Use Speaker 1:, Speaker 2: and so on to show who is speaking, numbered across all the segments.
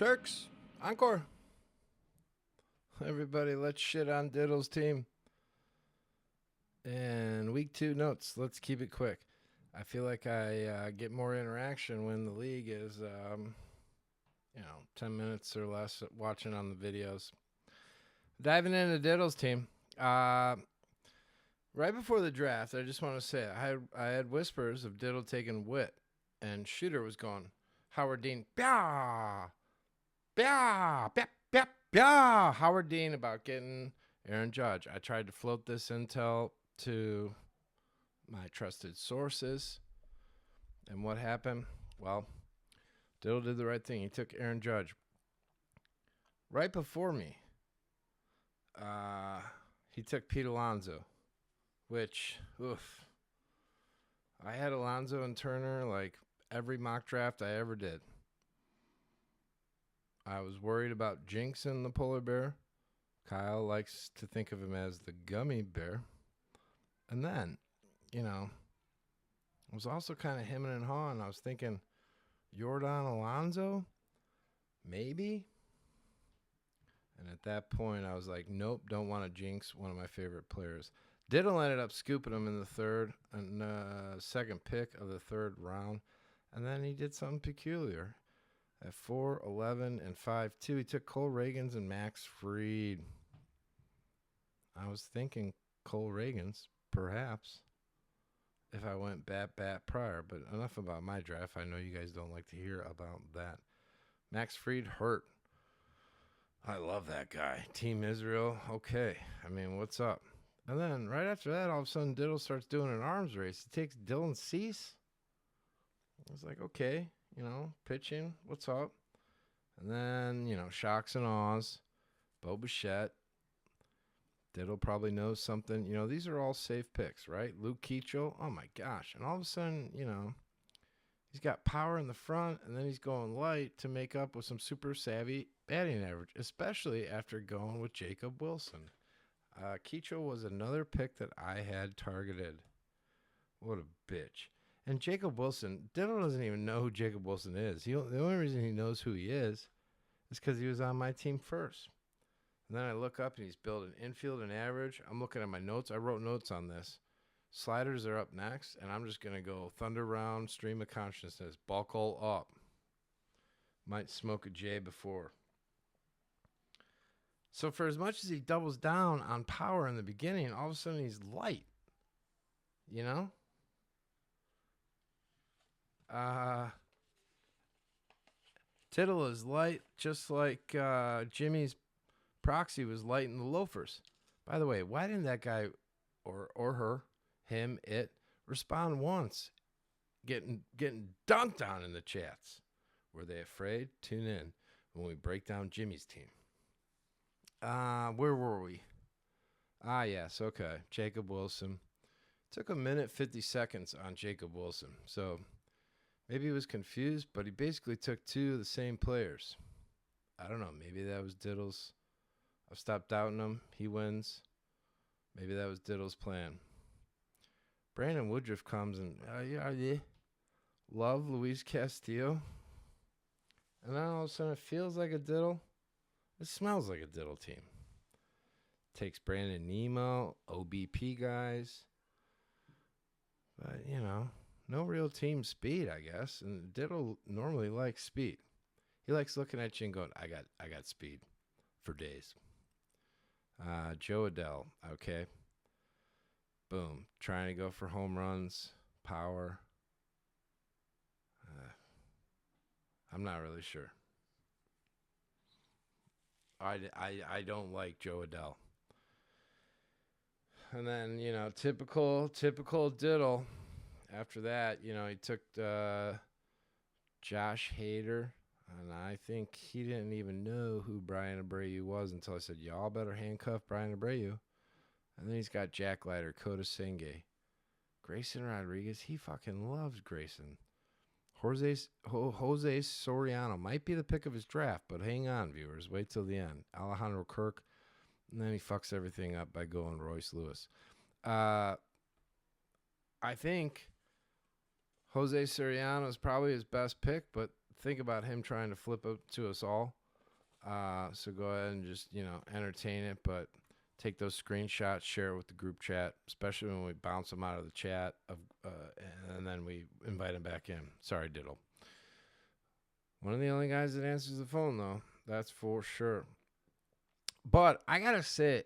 Speaker 1: Turks, encore. Everybody, let's shit on Diddle's team. And week 2 notes. Let's keep it quick. I feel like I get more interaction when the league is, 10 minutes or less watching on the videos. Diving into Diddle's team. Right before the draft, I just want to say I had whispers of Diddle taking Witt, and Shooter was going, Howard Dean, bah, bah, bah, bah, bah. Howard Dean about getting Aaron Judge. I tried to float this intel to my trusted sources. And what happened? Well, Diddle did the right thing. He took Aaron Judge. Right before me, he took Pete Alonso, which, oof. I had Alonso and Turner like every mock draft I ever did. I was worried about jinxing the polar bear. Kyle likes to think of him as the gummy bear. And then, I was also kind of hemming and hawing. I was thinking, Yordan Alonso? Maybe? And at that point, I was like, nope, don't want to jinx one of my favorite players. Diddle ended up scooping him in the second pick of the third round. And then he did something peculiar. At 4, 11, and 5-2, he took Cole Reagans and Max Fried. I was thinking Cole Reagans, perhaps, if I went bat prior. But enough about my draft. I know you guys don't like to hear about that. Max Fried hurt. I love that guy. Team Israel, okay. I mean, what's up? And then right after that, all of a sudden, Diddle starts doing an arms race. He takes Dylan Cease. I was like, okay, pitching, what's up? And then, shocks and awes. Bo Bichette. Diddle probably knows something. These are all safe picks, right? Luke Keechel. Oh, my gosh. And all of a sudden, he's got power in the front, and then he's going light to make up with some super savvy batting average, especially after going with Jacob Wilson. Keechel was another pick that I had targeted. What a bitch. And Jacob Wilson, Diddle doesn't even know who Jacob Wilson is. The only reason he knows who he is because he was on my team first. And then I look up and he's building infield and average. I'm looking at my notes. I wrote notes on this. Sliders are up next, and I'm just going to go thunder round, stream of consciousness, bulk hole up. Might smoke a J before. So for as much as he doubles down on power in the beginning, all of a sudden he's light. Diddle is light, just like Jimmy's proxy was light in the loafers. By the way, why didn't that guy or her, him, it, respond once? Getting dunked on in the chats. Were they afraid? Tune in when we break down Jimmy's team. Where were we? Yes, okay. Jacob Wilson. Took a minute 50 seconds on Jacob Wilson. So maybe he was confused, but he basically took two of the same players. I don't know. Maybe that was Diddle's. I've stopped doubting him. He wins. Maybe that was Diddle's plan. Brandon Woodruff comes and, love Luis Castillo. And then all of a sudden it feels like a Diddle. It smells like a Diddle team. Takes Brandon Nemo, OBP guys. But, no real team speed, I guess. And Diddle normally likes speed. He likes looking at you and going, I got speed for days. Joe Adele, okay. Boom. Trying to go for home runs, power. I'm not really sure. I don't like Joe Adele. And then, typical Diddle. After that, he took Josh Hader. And I think he didn't even know who Brian Abreu was until I said, y'all better handcuff Brian Abreu. And then he's got Jack Leiter, Kota Senge. Grayson Rodriguez, he fucking loves Grayson. Jose Soriano might be the pick of his draft, but hang on, viewers. Wait till the end. Alejandro Kirk. And then he fucks everything up by going Royce Lewis. I think Jose Soriano is probably his best pick, but think about him trying to flip it to us all. So go ahead and just, entertain it, but take those screenshots, share it with the group chat, especially when we bounce them out of the chat, and then we invite them back in. Sorry, Diddle. One of the only guys that answers the phone, though. That's for sure. But I got to say,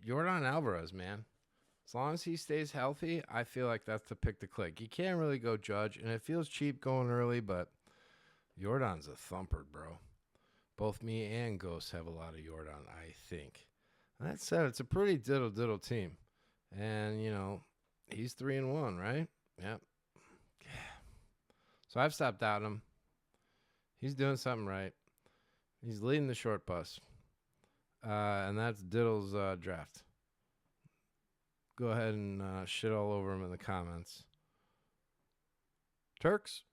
Speaker 1: Yordan Alvarez, man. As long as he stays healthy, I feel like that's the pick to click. You can't really go judge, and it feels cheap going early, but Yordan's a thumper, bro. Both me and Ghost have a lot of Yordan, I think. And that said, it's a pretty diddle team. And, he's 3-1, right? Yep. Yeah. So I've stopped doubting him. He's doing something right. He's leading the short bus. And that's Diddle's draft. Go ahead and shit all over him in the comments. Turks.